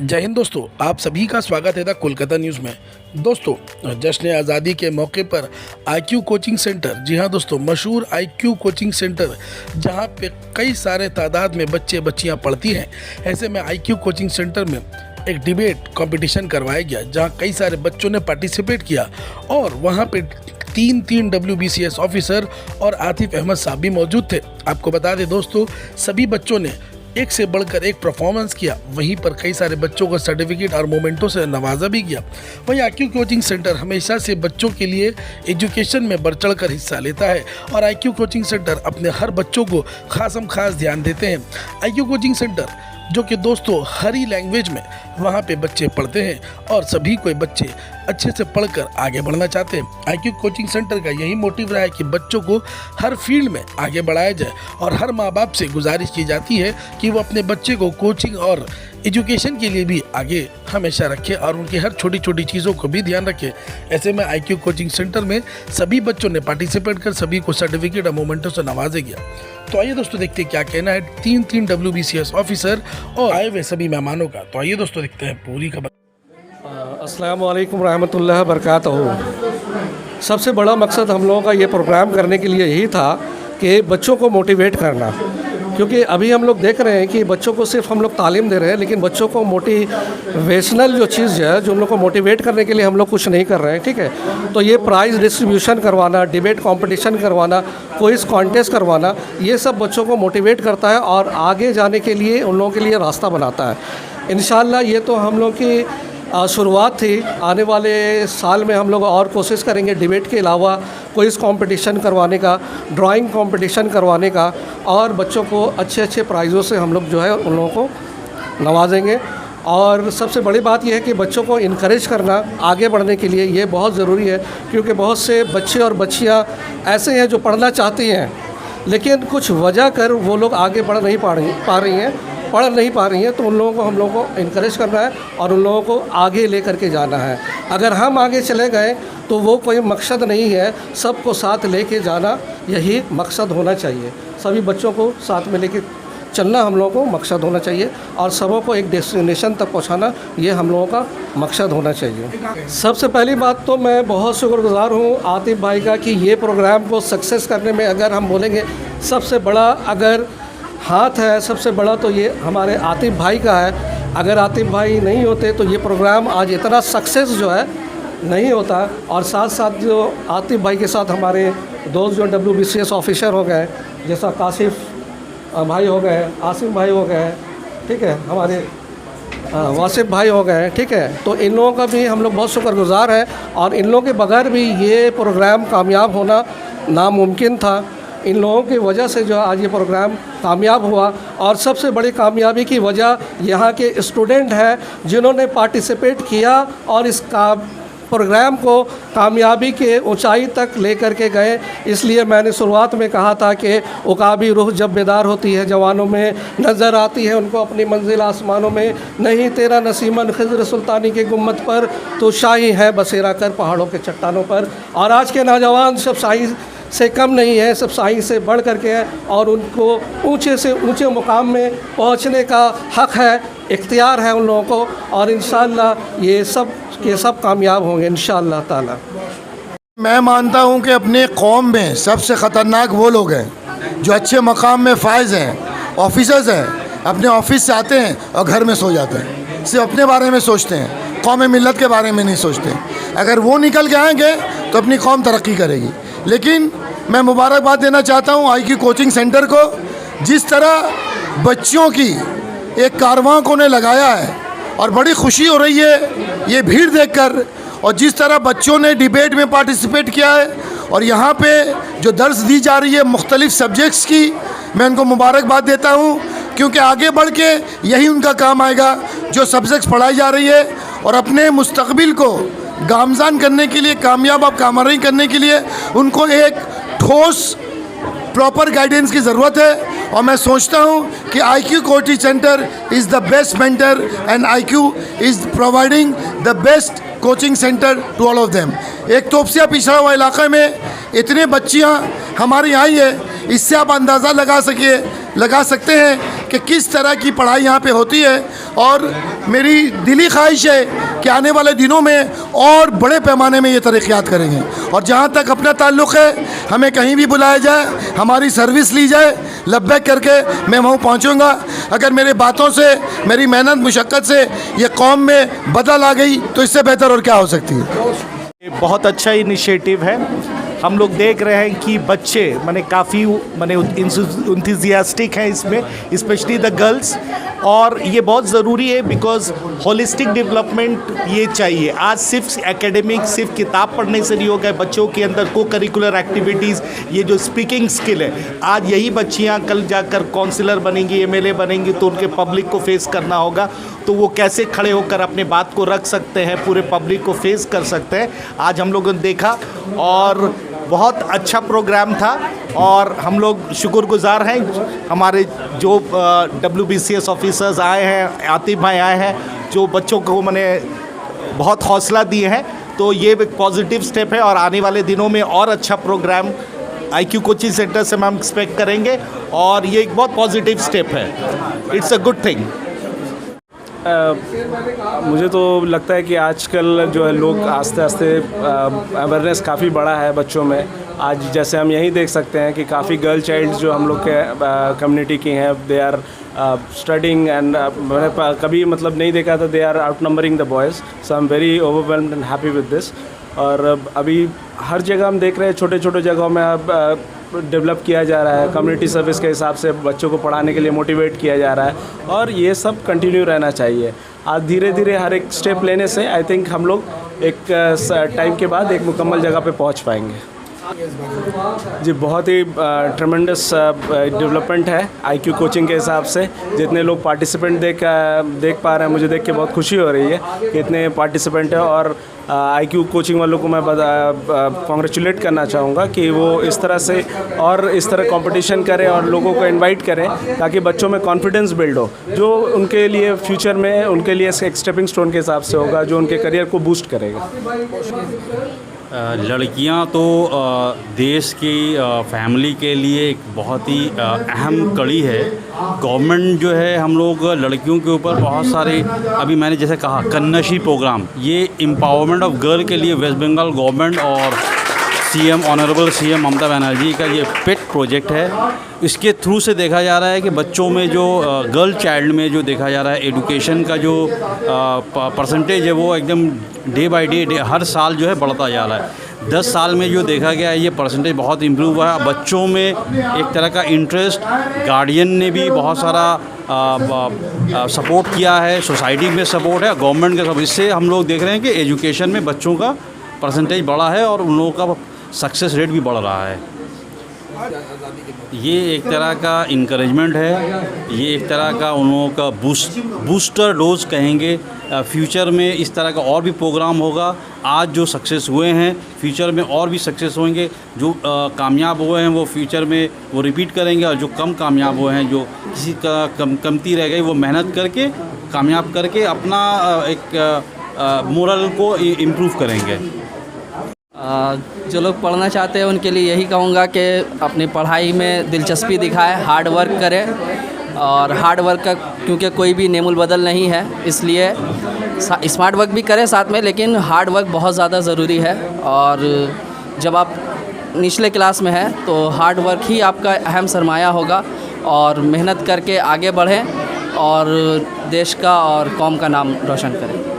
जय हिंद दोस्तों, आप सभी का स्वागत है द कोलकाता न्यूज़ में। दोस्तों, जश्न आज़ादी के मौके पर आईक्यू कोचिंग सेंटर, जी हाँ दोस्तों, मशहूर आईक्यू कोचिंग सेंटर जहां पे कई सारे तादाद में बच्चे बच्चियां पढ़ती हैं, ऐसे में आईक्यू कोचिंग सेंटर में एक डिबेट कंपटीशन करवाया गया जहां कई सारे बच्चों ने पार्टिसिपेट किया और वहां पे तीन WBCS ऑफिसर और आतिफ अहमद साहब भी मौजूद थे। आपको बता दें दोस्तों, सभी बच्चों ने एक से बढ़कर एक परफॉर्मेंस किया। वहीं पर कई सारे बच्चों को सर्टिफिकेट और मोमेंटों से नवाजा भी गया। वहीं आईक्यू कोचिंग सेंटर हमेशा से बच्चों के लिए एजुकेशन में बढ़ चढ़ कर हिस्सा लेता है और आईक्यू कोचिंग सेंटर अपने हर बच्चों को खास ध्यान देते हैं। आईक्यू कोचिंग सेंटर जो कि दोस्तों हर ही लैंग्वेज में वहाँ पे बच्चे पढ़ते हैं और सभी कोई बच्चे अच्छे से पढ़कर आगे बढ़ना चाहते हैं। आईक्यू कोचिंग सेंटर का यही मोटिव रहा है कि बच्चों को हर फील्ड में आगे बढ़ाया जाए और हर माँ बाप से गुजारिश की जाती है कि वो अपने बच्चे को कोचिंग और एजुकेशन के लिए भी आगे हमेशा रखे और उनकी हर छोटी छोटी चीज़ों को भी ध्यान रखे। ऐसे में आईक्यू कोचिंग सेंटर में सभी बच्चों ने पार्टिसिपेट कर सभी को सर्टिफिकेट और मोमेंटों से नवाजा गया। तो आइए दोस्तों देखते हैं क्या कहना है तीन WBCS ऑफिसर और आए हुए सभी मेहमानों का। तो आइए दोस्तों देखते हैं पूरी खबर। अस्सलाम वालेकुम रहमतुल्लाह बरकातहू। सबसे बड़ा मकसद हम लोगों का ये प्रोग्राम करने के लिए यही था कि बच्चों को मोटिवेट करना, क्योंकि अभी हम लोग देख रहे हैं कि बच्चों को सिर्फ हम लोग तालीम दे रहे हैं, लेकिन बच्चों को मोटिवेशनल जो चीज़ है, जो उन लोग को मोटिवेट करने के लिए हम लोग कुछ नहीं कर रहे हैं। ठीक है, तो ये प्राइज़ डिस्ट्रीब्यूशन करवाना, डिबेट कंपटीशन करवाना, क्विज़ कॉन्टेस्ट करवाना, ये सब बच्चों को मोटिवेट करता है और आगे जाने के लिए उन लोगों के लिए रास्ता बनाता है। इंशाल्लाह ये तो हम लोग की शुरुआत थी। आने वाले साल में हम लोग और कोशिश करेंगे डिबेट के अलावा क्विज़ कंपटीशन करवाने का, ड्राइंग कंपटीशन करवाने का और बच्चों को अच्छे अच्छे प्राइज़ों से हम लोग जो है उन लोगों को नवाजेंगे। और सबसे बड़ी बात यह है कि बच्चों को इनकरेज करना आगे बढ़ने के लिए, ये बहुत ज़रूरी है, क्योंकि बहुत से बच्चे और बच्चियाँ ऐसे हैं जो पढ़ना चाहती हैं लेकिन कुछ वजह कर वो लोग आगे बढ़ नहीं पा रही हैं। तो उन लोगों को हम लोगों को इनकरेज करना है और उन लोगों को आगे ले करके जाना है। अगर हम आगे चले गए तो वो कोई मकसद नहीं है, सबको साथ लेके जाना यही मकसद होना चाहिए। सभी बच्चों को साथ में लेके चलना हम लोगों को मकसद होना चाहिए और सबों को एक डेस्टिनेशन तक पहुंचाना ये हम लोगों का मकसद होना चाहिए। सबसे पहली बात तो मैं बहुत शुक्रगुजार हूँ आतिफ भाई का कि ये प्रोग्राम को सक्सेस करने में, अगर हम बोलेंगे सबसे बड़ा अगर हाथ है, सबसे बड़ा तो ये हमारे आतिफ भाई का है। अगर आतिफ भाई नहीं होते तो ये प्रोग्राम आज इतना सक्सेस जो है नहीं होता। और साथ साथ जो आतिफ भाई के साथ हमारे दोस्त जो WBCS ऑफिसर हो गए, जैसा काशिफ भाई हो गए, आसिम भाई हो गए, ठीक है, हमारे वासिफ भाई हो गए, ठीक है, तो इन लोगों का भी हम लोग बहुत शुक्रगुजार हैं और इन लोगों के बगैर भी ये प्रोग्राम कामयाब होना नामुमकिन था। इन लोगों की वजह से जो आज ये प्रोग्राम कामयाब हुआ और सबसे बड़ी कामयाबी की वजह यहाँ के स्टूडेंट हैं जिन्होंने पार्टिसिपेट किया और इस प्रोग्राम को कामयाबी के ऊंचाई तक लेकर के गए। इसलिए मैंने शुरुआत में कहा था कि उकाबी रूह जब बेदार होती है जवानों में, नज़र आती है उनको अपनी मंजिल आसमानों में, नहीं तेरा नसीमन खिज़्र सुल्तानी के गुम्मत पर, तो शाही है बसेरा कर पहाड़ों के चट्टानों पर। और आज के नौजवान सब शाही से कम नहीं है, सब शाही से बढ़ करके हैं और उनको ऊंचे से ऊंचे मुकाम में पहुंचने का हक़ है, इख्तियार है उन लोगों को और इंशाअल्लाह ये सब के सब कामयाब होंगे इंशाअल्लाह ताला। मैं मानता हूं कि अपने कौम में सबसे ख़तरनाक वो लोग हैं जो अच्छे मकाम में फायज़ हैं, ऑफिसर्स हैं, अपने ऑफिस से आते हैं और घर में सो जाते हैं, सिर्फ अपने बारे में सोचते हैं, कौम मिलत के बारे में नहीं सोचते। अगर वो निकल के आएंगे तो अपनी कौम तरक्की करेगी। लेकिन मैं मुबारकबाद देना चाहता हूँ आईक्यू कोचिंग सेंटर को, जिस तरह बच्चों की एक कारवां को ने लगाया है और बड़ी खुशी हो रही है ये भीड़ देखकर, और जिस तरह बच्चों ने डिबेट में पार्टिसिपेट किया है और यहाँ पे जो दर्स दी जा रही है मुख्तलिफ़ सब्जेक्ट्स की, मैं उनको मुबारकबाद देता हूँ, क्योंकि आगे बढ़ के यही उनका काम आएगा जो सब्जेक्ट्स पढ़ाई जा रही है और अपने मुस्तकबिल को गामज़ान करने के लिए, कामयाब कामयाबी करने के लिए उनको एक ठोस प्रॉपर गाइडेंस की ज़रूरत है। और मैं सोचता हूँ कि IQ coaching centre is the best mentor and IQ is providing the best coaching centre to all of them. एक तोपसिया पिछड़ा हुआ इलाक़े में इतने बच्चियाँ हमारी आई है इससे आप अंदाज़ा लगा सकते हैं कि किस तरह की पढ़ाई यहाँ पे होती है। और मेरी दिली ख्वाहिश है कि आने वाले दिनों में और बड़े पैमाने में ये तरक्यात करेंगे। और जहाँ तक अपना ताल्लुक़ है, हमें कहीं भी बुलाया जाए, हमारी सर्विस ली जाए, लब्बैक करके मैं वहाँ पहुँचूँगा। अगर मेरे बातों से, मेरी मेहनत मुशक्क़त से ये कौम में बदल आ गई तो इससे बेहतर और क्या हो सकती है। ये बहुत अच्छा इनिशिएटिव है। हम लोग देख रहे हैं कि बच्चे माने काफ़ी माने इंथुजियास्टिक हैं इसमें, स्पेशली द गर्ल्स, और ये बहुत ज़रूरी है बिकॉज होलिस्टिक डेवलपमेंट ये चाहिए। आज सिर्फ एकेडमिक, सिर्फ किताब पढ़ने से नहीं होगा, बच्चों के अंदर को करिकुलर एक्टिविटीज़, ये जो स्पीकिंग स्किल है, आज यही बच्चियाँ कल जाकर काउंसलर बनेंगी, एमएलए बनेंगी, तो उनके पब्लिक को फेस करना होगा, तो वो कैसे खड़े होकर अपने बात को रख सकते हैं, पूरे पब्लिक को फेस कर सकते हैं। आज हम लोगों ने देखा और बहुत अच्छा प्रोग्राम था और हम लोग शुक्रगुजार हैं। हमारे जो WBCS ऑफिसर्स आए हैं, आतिफ भाई आए हैं, जो बच्चों को मैंने बहुत हौसला दिए हैं, तो ये एक पॉजिटिव स्टेप है और आने वाले दिनों में और अच्छा प्रोग्राम IQ कोचिंग सेंटर से हम एक्सपेक्ट करेंगे और ये एक बहुत पॉजिटिव स्टेप है। It's a good thing. मुझे तो लगता है कि आजकल जो है लोग आस्ते आस्ते अवेयरनेस काफ़ी बड़ा है बच्चों में। आज जैसे हम यही देख सकते हैं कि काफ़ी गर्ल चाइल्ड जो हम लोग के कम्युनिटी की हैं, दे आर स्टडिंग एंड मैंने कभी मतलब नहीं देखा था, they are outnumbering the boys. So I am very overwhelmed and happy with this. और अभी हर जगह हम देख रहे हैं, छोटे छोटे जगहों में अब डेवलप किया जा रहा है, कम्युनिटी सर्विस के हिसाब से बच्चों को पढ़ाने के लिए मोटिवेट किया जा रहा है और ये सब कंटिन्यू रहना चाहिए। आज धीरे धीरे हर एक स्टेप लेने से आई थिंक हम लोग एक टाइम के बाद एक मुकम्मल जगह पे पहुंच पाएंगे। जी, बहुत ही ट्रेमेंडस डेवलपमेंट है IQ कोचिंग के हिसाब से। जितने लोग पार्टिसिपेंट देख पा रहे हैं, मुझे देख के बहुत खुशी हो रही है कि इतने पार्टिसिपेंट हैं। और IQ कोचिंग वालों को मैं कॉन्ग्रेचुलेट करना चाहूँगा कि वो इस तरह से और इस तरह कंपटीशन करें और लोगों को इनवाइट करें ताकि बच्चों में कॉन्फिडेंस बिल्ड हो, जो उनके लिए फ्यूचर में उनके लिए एक स्टेपिंग स्टोन के हिसाब से होगा, जो उनके करियर को बूस्ट करेगा। लड़कियां तो देश की फैमिली के लिए एक बहुत ही अहम कड़ी है। गवर्नमेंट जो है हम लोग लड़कियों के ऊपर बहुत सारे, अभी मैंने जैसे कहा कन्याश्री प्रोग्राम, ये एम्पावरमेंट ऑफ गर्ल के लिए वेस्ट बंगाल गवर्नमेंट और ऑनरेबल सीएम ममता बनर्जी का ये पेट प्रोजेक्ट है। इसके थ्रू से देखा जा रहा है कि बच्चों में जो गर्ल चाइल्ड में जो देखा जा रहा है एजुकेशन का जो परसेंटेज है वो एकदम डे बाय डे हर साल जो है बढ़ता जा रहा है। 10 साल में जो देखा गया है ये परसेंटेज बहुत इम्प्रूव हुआ है। बच्चों में एक तरह का इंटरेस्ट, गार्डियन ने भी बहुत सारा सपोर्ट किया है, सोसाइटी में सपोर्ट है, गवर्नमेंट का सब। इससे हम लोग देख रहे हैं कि एजुकेशन में बच्चों का परसेंटेज बढ़ा है और उन लोगों का सक्सेस रेट भी बढ़ रहा है। ये एक तरह का इनकरेजमेंट है, ये एक तरह का उन लोगों का बूस्टर डोज कहेंगे। फ्यूचर में इस तरह का और भी प्रोग्राम होगा। आज जो सक्सेस हुए हैं फ्यूचर में और भी सक्सेस होंगे। जो कामयाब हुए हैं वो फ्यूचर में वो रिपीट करेंगे और जो कम कामयाब हुए हैं, जो किसी का कमती रह गई, वो मेहनत करके कामयाब करके अपना एक मोरल को इम्प्रूव करेंगे। जो लोग पढ़ना चाहते हैं उनके लिए यही कहूँगा कि अपनी पढ़ाई में दिलचस्पी दिखाएं, हार्ड वर्क करें। और हार्ड वर्क का क्योंकि कोई भी नेमुल बदल नहीं है, इसलिए स्मार्ट वर्क भी करें साथ में, लेकिन हार्ड वर्क बहुत ज़्यादा ज़रूरी है। और जब आप निचले क्लास में हैं तो हार्ड वर्क ही आपका अहम सरमाया होगा। और मेहनत करके आगे बढ़ें और देश का और कौम का नाम रोशन करें।